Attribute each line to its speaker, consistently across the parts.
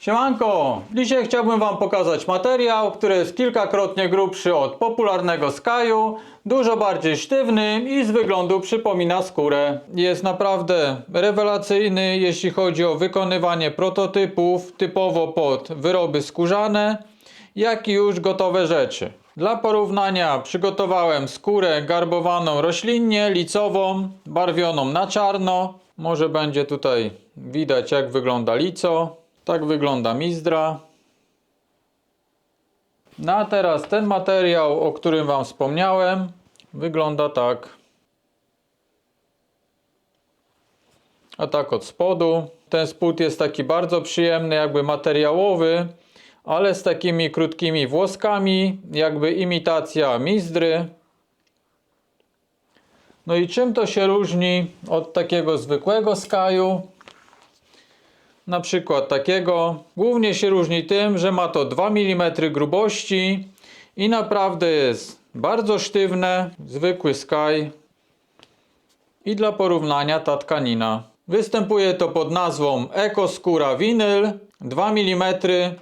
Speaker 1: Siemanko! Dzisiaj chciałbym Wam pokazać materiał, który jest kilkakrotnie grubszy od popularnego Skyu, dużo bardziej sztywny i z wyglądu przypomina skórę. Jest naprawdę rewelacyjny, jeśli chodzi o wykonywanie prototypów typowo pod wyroby skórzane, jak i już gotowe rzeczy. Dla porównania przygotowałem skórę garbowaną roślinnie, licową, barwioną na czarno. Może będzie tutaj widać, jak wygląda lico. Tak wygląda mizdra. No a teraz ten materiał, o którym Wam wspomniałem, wygląda tak. A tak od spodu. Ten spód jest taki bardzo przyjemny, jakby materiałowy, ale z takimi krótkimi włoskami, jakby imitacja mizdry. No i czym to się różni od takiego zwykłego Skyu? Na przykład takiego. Głównie się różni tym, że ma to 2 mm grubości i naprawdę jest bardzo sztywne, zwykły Sky. I dla porównania ta tkanina. Występuje to pod nazwą EcoScura Vinyl 2 mm.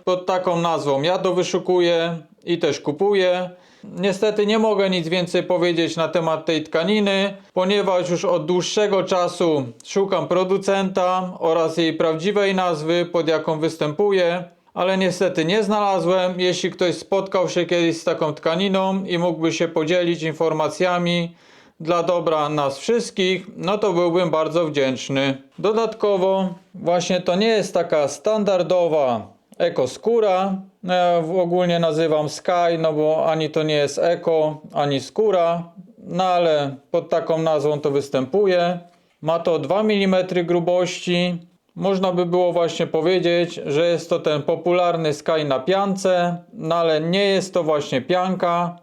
Speaker 1: Pod taką nazwą ja to wyszukuję i też kupuję. Niestety nie mogę nic więcej powiedzieć na temat tej tkaniny, ponieważ już od dłuższego czasu szukam producenta oraz jej prawdziwej nazwy, pod jaką występuje, ale niestety nie znalazłem. Jeśli ktoś spotkał się kiedyś z taką tkaniną i mógłby się podzielić informacjami dla dobra nas wszystkich, no to byłbym bardzo wdzięczny. Dodatkowo właśnie to nie jest taka standardowa EcoScura. Ja ogólnie nazywam Sky, no bo ani to nie jest Eco, ani skóra, no ale pod taką nazwą to występuje. Ma to 2 mm grubości. Można by było właśnie powiedzieć, że jest to ten popularny Sky na piance, no ale nie jest to właśnie pianka.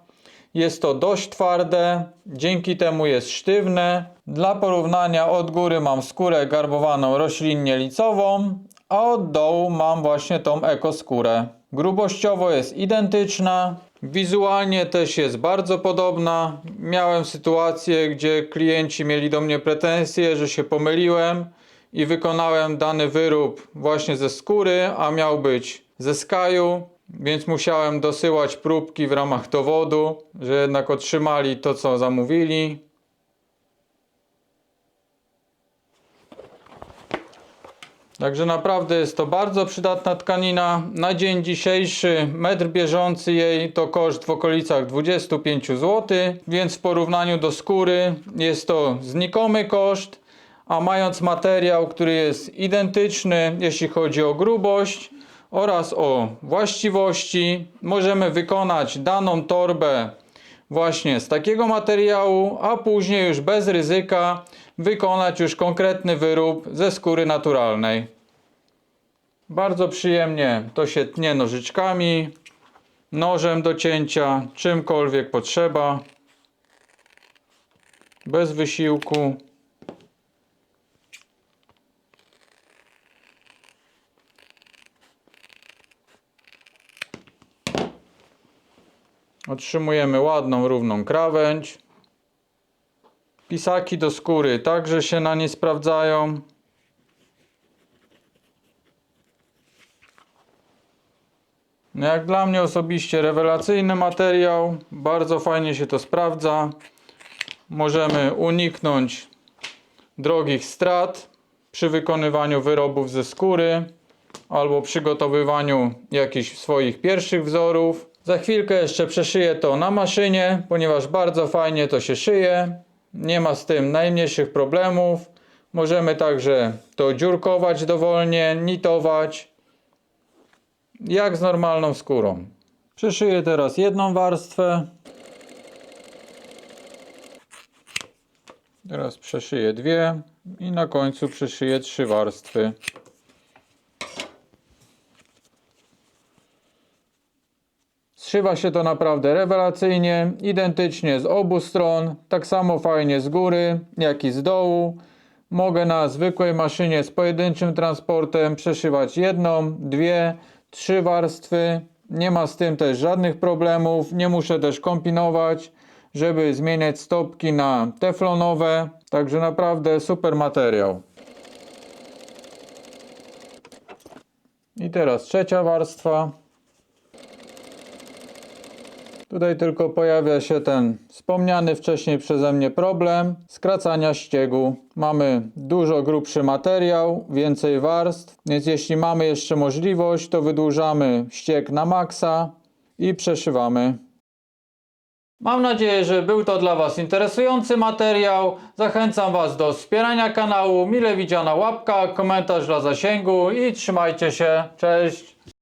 Speaker 1: Jest to dość twarde, dzięki temu jest sztywne. Dla porównania od góry mam skórę garbowaną roślinnie licową, a od dołu mam właśnie tą EcoScurę. Grubościowo jest identyczna, wizualnie też jest bardzo podobna. Miałem sytuację, gdzie klienci mieli do mnie pretensje, że się pomyliłem i wykonałem dany wyrób właśnie ze skóry, a miał być ze Skyu. Więc musiałem dosyłać próbki w ramach dowodu, że jednak otrzymali to, co zamówili. Także naprawdę jest to bardzo przydatna tkanina. Na dzień dzisiejszy metr bieżący jej to koszt w okolicach 25 zł, więc w porównaniu do skóry jest to znikomy koszt, a mając materiał, który jest identyczny, jeśli chodzi o grubość oraz o właściwości, możemy wykonać daną torbę właśnie z takiego materiału, a później już bez ryzyka wykonać już konkretny wyrób ze skóry naturalnej. Bardzo przyjemnie to się tnie nożyczkami, nożem do cięcia, czymkolwiek potrzeba, bez wysiłku. Otrzymujemy ładną, równą krawędź. Pisaki do skóry także się na nie sprawdzają. No jak dla mnie osobiście rewelacyjny materiał. Bardzo fajnie się to sprawdza. Możemy uniknąć drogich strat przy wykonywaniu wyrobów ze skóry albo przygotowywaniu jakichś swoich pierwszych wzorów. Za chwilkę jeszcze przeszyję to na maszynie, ponieważ bardzo fajnie to się szyje. Nie ma z tym najmniejszych problemów. Możemy także to dziurkować dowolnie, nitować, jak z normalną skórą. Przeszyję teraz jedną warstwę. Teraz przeszyję dwie i na końcu przeszyję 3 warstwy. Zszywa się to naprawdę rewelacyjnie, identycznie z obu stron, tak samo fajnie z góry, jak i z dołu. Mogę na zwykłej maszynie z pojedynczym transportem przeszywać jedną, dwie, 3 warstwy. Nie ma z tym też żadnych problemów, nie muszę też kombinować, żeby zmieniać stopki na teflonowe. Także naprawdę super materiał. I teraz trzecia warstwa. Tutaj tylko pojawia się ten wspomniany wcześniej przeze mnie problem skracania ściegu. Mamy dużo grubszy materiał, więcej warstw, więc jeśli mamy jeszcze możliwość, to wydłużamy ścieg na maksa i przeszywamy. Mam nadzieję, że był to dla Was interesujący materiał. Zachęcam Was do wspierania kanału. Mile widziana łapka, komentarz dla zasięgu i trzymajcie się. Cześć!